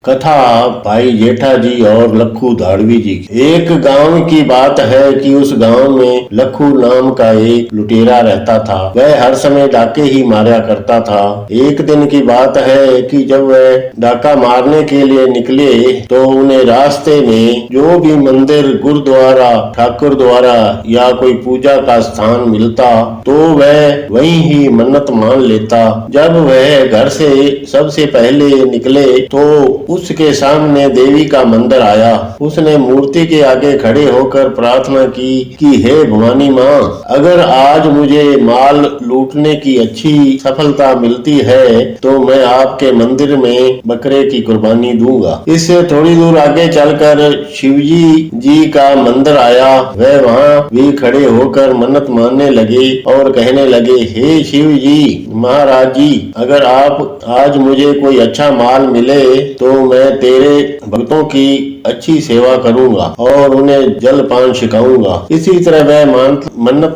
कथा भाई जेठा जी और लखू धाड़वी जी की। एक गांव की बात है कि उस गांव में लखू नाम का एक लुटेरा रहता था। वह हर समय डाके ही मारा करता था। एक दिन की बात है कि जब वह डाका मारने के लिए निकले तो उन्हें रास्ते में जो भी मंदिर, गुरुद्वारा, ठाकुर द्वारा या कोई पूजा का स्थान मिलता तो वह वहीं ही मन्नत मान लेता। जब वह घर से सबसे पहले निकले तो उसके सामने देवी का मंदिर आया। उसने मूर्ति के आगे खड़े होकर प्रार्थना की कि हे भवानी माँ, अगर आज मुझे माल लूटने की अच्छी सफलता मिलती है तो मैं आपके मंदिर में बकरे की कुर्बानी दूंगा। इससे थोड़ी दूर आगे चलकर शिवजी जी का मंदिर आया। वह वहाँ भी खड़े होकर मन्नत मानने लगे और कहने लगे, हे शिव जी महाराज जी, अगर आप आज मुझे कोई अच्छा माल मिले तो मैं तेरे भक्तों की अच्छी सेवा करूंगा और उन्हें जल पान छिकाऊंगा। इसी तरह वह मन्नत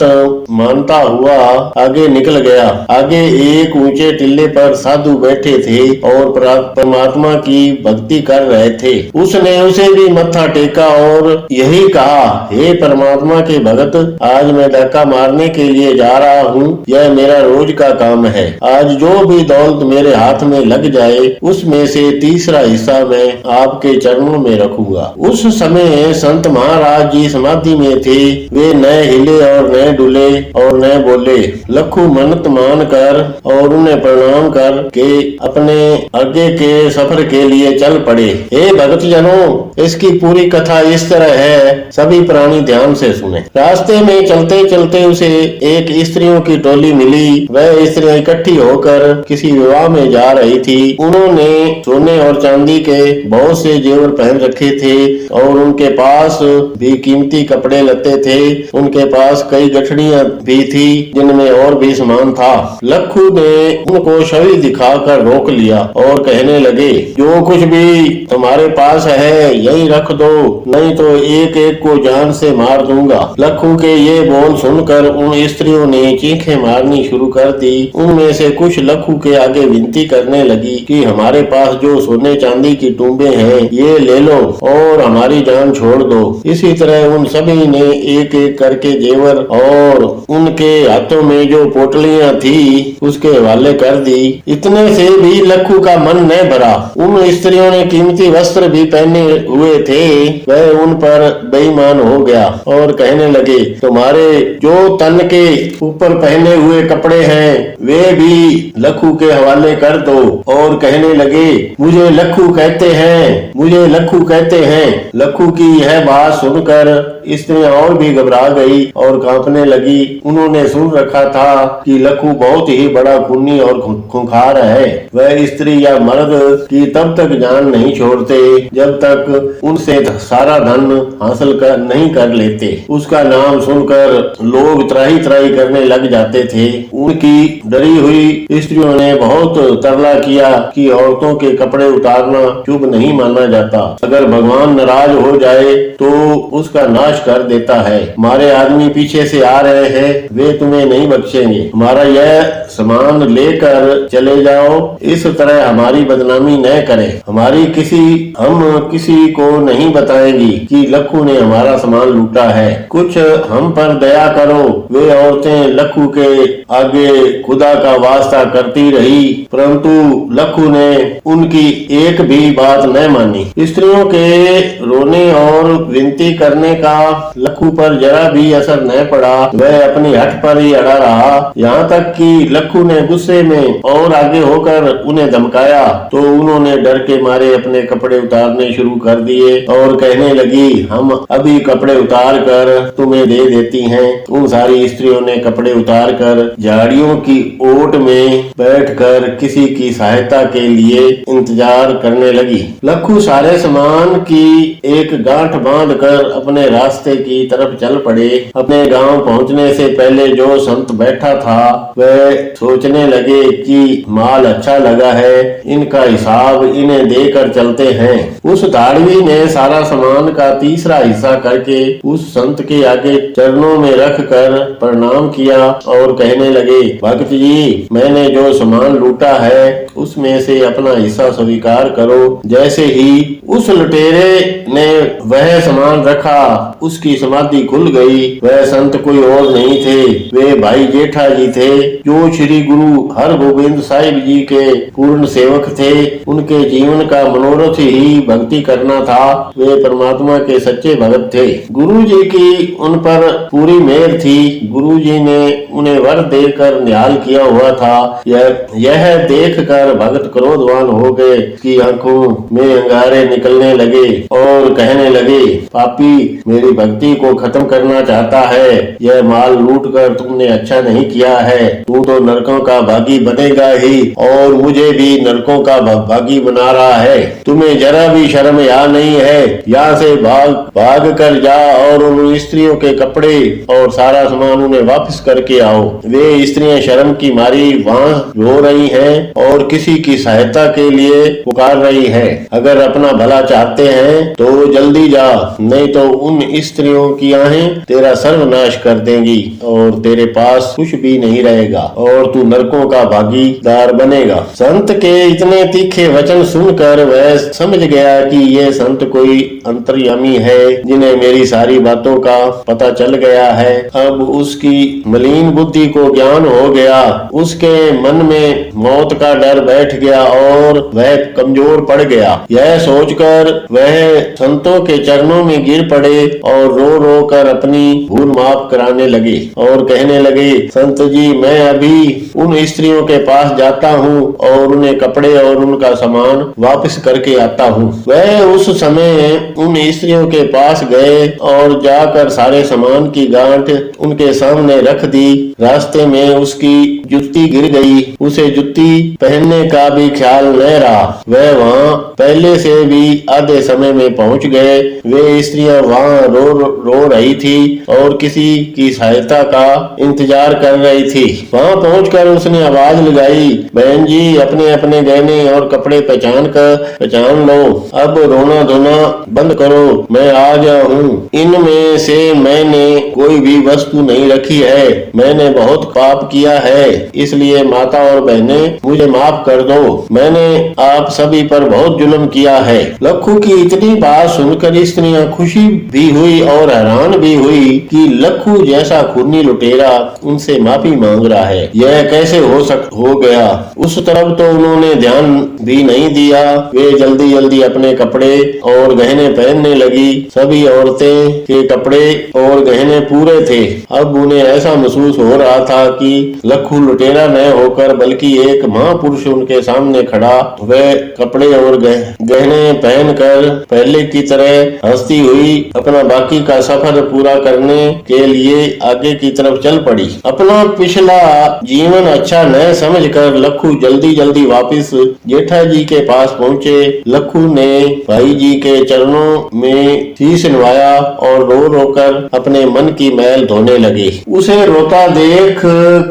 मानता हुआ आगे निकल गया। आगे एक ऊंचे टिल्ले पर साधु बैठे थे और परमात्मा की भक्ति कर रहे थे। उसने उसे भी मत्था टेका और यही कहा, हे परमात्मा के भगत, आज मैं डाका मारने के लिए जा रहा हूँ। यह मेरा रोज का काम है। आज जो भी दौलत मेरे हाथ में लग जाए उसमें से तीसरा हिस्सा मैं आपके चरणों में रखूंगा। उस समय संत महाराज जी समाधि में थे। वे न हिले और न डुले और न बोले। लखू मन्नत मान कर और उन्हें प्रणाम कर के अपने आगे के सफर के लिए चल पड़े। हे भक्त जनों, इसकी पूरी कथा इस तरह है, सभी प्राणी ध्यान से सुने। रास्ते में चलते चलते उसे एक स्त्रियों की टोली मिली। वह स्त्रियां इकट्ठी होकर किसी विवाह में जा रही थी। उन्होंने सोने और चांदी के बहुत से जेवर पहन रखे थे और उनके पास भी कीमती कपड़े लत्ते थे। उनके पास कई गठड़ियां भी थी जिनमें और भी सामान था। लखू ने उनको छवि दिखाकर रोक लिया और कहने लगे, जो कुछ भी तुम्हारे पास है यही रख दो, नहीं तो एक एक को जान से मार दूंगा। लखू के ये बोल सुनकर उन स्त्रियों ने चीखें मारनी शुरू कर दी। उनमें से कुछ लखू के आगे विनती करने लगी कि हमारे पास जो सोने चांदी की टूंबे हैं ये ले लो और हमारी जान छोड़ दो। इसी तरह उन सभी ने एक एक करके जेवर और उनके हाथों में जो पोटलियां थी उसके हवाले कर दी। इतने से भी लखू का मन न भरा। उन स्त्रियों ने कीमती वस्त्र भी पहने हुए थे। वह उन पर बेईमान हो गया और कहने लगे, तुम्हारे जो तन के ऊपर पहने हुए कपड़े हैं वे भी लखू के हवाले कर दो। और कहने लगे, मुझे लखू कहते हैं, मुझे लखू कहते हैं। लखू की यह बात सुनकर स्त्रियां और भी घबरा गई और कांपने लगी। उन्होंने सुन रखा था कि लखू बहुत ही बड़ा खूनी और खूंखार है। वह स्त्री या मर्द की तब तक जान नहीं छोड़ते जब तक उनसे सारा धन हासिल नहीं कर लेते। उसका नाम सुनकर लोग त्राही त्राही करने लग जाते थे। उनकी डरी हुई स्त्रियों ने बहुत तरला किया कि औरतों के कपड़े उतारना शुभ नहीं माना जाता। अगर भगवान नाराज हो जाए तो उसका नाश कर देता है। हमारे आदमी पीछे से आ रहे हैं, वे तुम्हें नहीं बख्शेंगे। हमारा यह सामान लेकर चले जाओ। इस तरह हमारी बदनामी न करें। हम किसी को नहीं बताएंगी कि लखू ने हमारा सामान लूटा है। कुछ हम पर दया करो। वे औरतें लखू के आगे खुदा का वास्ता करती रही, परंतु लखू ने उनकी एक भी बात न मानी। स्त्रियों के रोने और विनती करने का लखू पर जरा भी असर न पड़ा। वह अपनी हट पर ही अड़ा रहा। यहाँ तक कि लखू ने गुस्से में और आगे होकर उन्हें धमकाया तो उन्होंने डर के मारे अपने कपड़े उतारने शुरू कर दिए और कहने लगी, हम अभी कपड़े उतार कर तुम्हें दे देती हैं। उन सारी स्त्रियों ने कपड़े उतार कर झाड़ियों की ओट में बैठकर किसी की सहायता के लिए इंतजार करने लगी। लखू सारे सामान की एक गांठ बांधकर अपने रास्ते रास्ते की तरफ चल पड़े। अपने गांव पहुंचने से पहले जो संत बैठा था वह सोचने लगे कि माल अच्छा लगा है, इनका हिसाब इन्हें देकर चलते हैं। उस धाड़वी ने सारा सामान का तीसरा हिस्सा करके उस संत के आगे चरणों में रख कर प्रणाम किया और कहने लगे, भक्त जी, मैंने जो सामान लूटा है उसमें से अपना हिस्सा स्वीकार करो। जैसे ही उस लुटेरे ने वह सामान रखा, उसकी समाधि खुल गई। वह संत कोई और नहीं थे, वे भाई जेठा जी थे, जो श्री गुरु हरगोबिंद साहिब जी के पूर्ण सेवक थे। उनके जीवन का मनोरथ ही भक्ति करना था। वे परमात्मा के सच्चे भक्त थे। गुरु जी की उन पर पूरी मेहर थी। गुरु जी ने उन्हें वर देकर निहाल किया हुआ था। यह देख कर भक्त क्रोधवान हो गए कि आंखों में अंगारे निकलने लगे और कहने लगे, पापी मेरी भक्ति को खत्म करना चाहता है। यह माल लूट कर तुमने अच्छा नहीं किया है। तू तो नरकों का भागी बनेगा ही और मुझे भी नरकों का भागी बना रहा है। तुम्हें जरा भी शर्म यहाँ नहीं है। यहाँ से भाग कर जा और उन स्त्रियों के कपड़े और सारा सामान उन्हें वापस करके आओ। वे स्त्रियां शर्म की मारी वहाँ रो रही हैं और किसी की सहायता के लिए पुकार रही हैं। अगर अपना भला चाहते हैं तो जल्दी जा, नहीं तो उन स्त्रियों की आहें तेरा सर्वनाश कर देंगी और तेरे पास कुछ भी नहीं रहेगा और तू नरकों का भागीदार बनेगा। संत के इतने तीखे वचन सुनकर वह समझ गया कि ये संत कोई अंतर्यामी है, जिन्हें मेरी सारी बातों का पता चल गया है। अब उसकी मलिन बुद्धि को ज्ञान हो गया। उसके मन में मौत का डर बैठ गया और वह कमजोर पड़ गया। यह सोचकर वह संतों के चरणों में गिर पड़े और रो रो कर अपनी भूल माफ कराने लगे और कहने लगे, संत जी, मैं अभी उन स्त्रियों के पास जाता हूँ और उन्हें कपड़े और उनका सामान वापस करके आता हूँ। वह उस समय उन स्त्रियों के पास गए और जाकर सारे सामान की गांठ उनके सामने रख दी। रास्ते में उसकी जुत्ती गिर गई। उसे जुत्ती पहनने का भी ख्याल न रहा। वह वहाँ पहले से भी आधे समय में पहुँच गए। वे स्त्रियां वहाँ रो रही थी और किसी की सहायता का इंतजार कर रही थी। वहाँ पहुंचकर उसने आवाज लगाई, बहन जी, अपने अपने गहने और कपड़े पहचान लो। अब रोना धोना बंद करो, मैं आ गया हूँ। इनमें से मैंने कोई भी वस्तु नहीं रखी है। मैंने बहुत पाप किया है, इसलिए माता और बहने मुझे माफ कर दो। मैंने आप सभी पर बहुत जुल्म किया है। लखू की इतनी बात सुनकर स्त्रियां खुशी भी हुई और हैरान भी हुई कि लखू जैसा खूनी लुटेरा उनसे माफी मांग रहा है। यह कैसे हो गया। उस तरफ तो उन्होंने ध्यान भी नहीं दिया। वे जल्दी जल्दी अपने कपड़े और गहने पहनने लगी। सभी औरतें के कपड़े और गहने पूरे थे। अब उन्हें ऐसा महसूस हो रहा था कि लखू लुटेरा न होकर बल्कि एक महापुरुष उनके सामने खड़ा। वह कपड़े और गहने पहनकर पहले की तरह हंसती हुई अपना बाकी का सफर पूरा करने के लिए आगे की तरफ चल पड़ी। अपना पिछला जीवन अच्छा न समझकर लखू जल्दी जल्दी वापस जेठा जी के पास पहुँचे। लखू ने भाई जी के चरणों में शीश नवाया और रो रो कर अपने मन की मैल धोने लगे। उसे रोता देख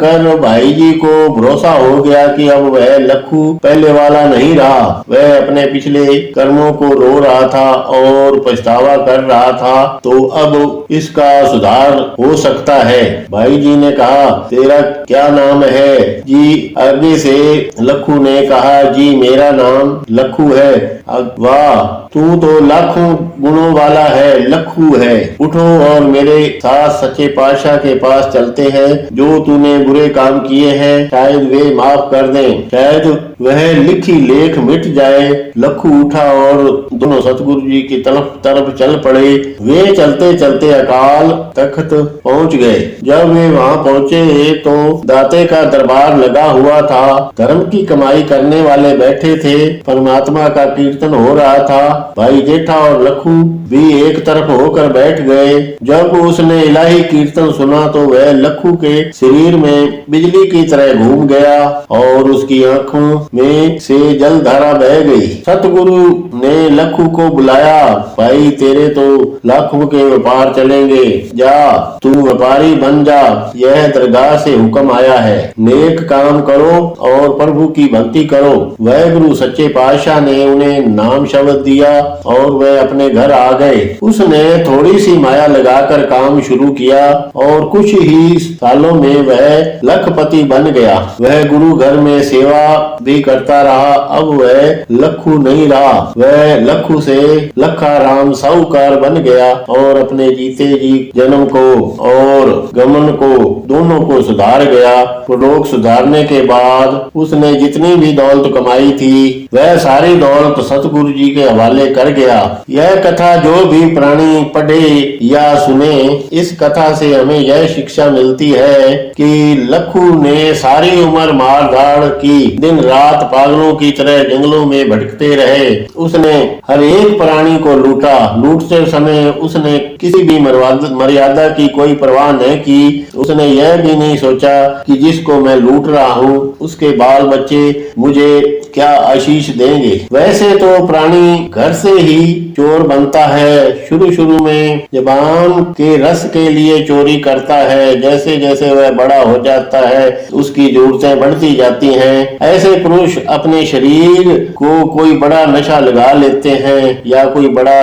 कर भाई जी को भरोसा हो गया कि अब वह लखू पहले वाला नहीं रहा। वह अपने पिछले कर्मों को रो रहा था और पछतावा कर रहा था, तो अब इसका सुधार हो सकता है। भाई जी ने कहा, तेरा क्या नाम है जी? आगे से लखू ने कहा, जी मेरा नाम लखू है। वाह, तू तो लाखों गुणों वाला है, लखू है। उठो और मेरे साथ सच्चे पातशाह के पास चलते हैं। जो तूने बुरे काम किए हैं शायद वे माफ कर दें, शायद वह लिखी लेख मिट जाए। लखू उठा और दोनों सतगुरु जी की तरफ चल पड़े। वे चलते चलते अकाल तख्त पहुंच गए। जब वे वहां पहुंचे तो दाते का दरबार लगा हुआ था। धर्म की कमाई करने वाले बैठे थे। परमात्मा का कीर्तन हो रहा था। भाई जेठा और लखू भी एक तरफ होकर बैठ गए। जब उसने इलाही कीर्तन सुना तो वह लखू के शरीर में बिजली की तरह घूम गया और उसकी आंखों में से जलधारा बह गई। सतगुरु ने लखू को बुलाया, भाई तेरे तो लाखों आंखों के व्यापार चलेंगे। जा तू व्यापारी बन जा, यह दरगाह से हुक्म आया है। नेक काम करो और प्रभु की भक्ति करो। वह गुरु सच्चे पातशाह ने उन्हें नाम शब्द दिया और वह अपने घर आ गए। उसने थोड़ी सी माया लगाकर काम शुरू किया और कुछ ही सालों में वह लखपति बन गया। वह गुरु घर में सेवा भी करता रहा। अब वह लखू नहीं रहा, वह लखू से लखाराम साहूकार बन गया और अपने जीते जी जन्म को और गमन को दोनों को सुधार गया। लोग सुधारने के बाद उसने जितनी भी दौलत कमाई थी वह सारी दौलत सतगुरु जी के हवाले कर गया। यह कथा जो भी प्राणी पढ़े या सुने, इस कथा से हमें यह शिक्षा मिलती है कि लखू ने सारी उम्र मार धाड़ की, दिन रात पागलों की तरह जंगलों में भटकते रहे। उसने हर एक प्राणी को लूटा। लूटते समय उसने किसी भी मर्यादा की कोई परवाह नहीं की। उसने यह भी नहीं सोचा कि जिसको मैं लूट रहा हूँ उसके बाल बच्चे मुझे क्या आशीष देंगे। वैसे तो प्राणी घर से ही चोर बनता है। शुरू शुरू में जबान के रस के लिए चोरी करता है। जैसे जैसे वह बड़ा हो जाता है उसकी जरूरतें बढ़ती जाती हैं। ऐसे पुरुष अपने शरीर को कोई बड़ा नशा लगा लेते हैं या कोई बड़ा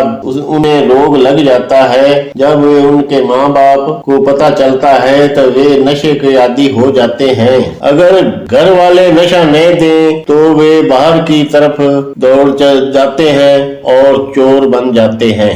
उन्हें रोग लग जाता है। जब वे उनके माँ बाप को पता चलता है तो वे नशे के आदी हो जाते हैं। अगर घर वाले नशा नहीं दें तो वे बाहर की तरफ दौड़ जाते हैं और चोर बन जाते हैं।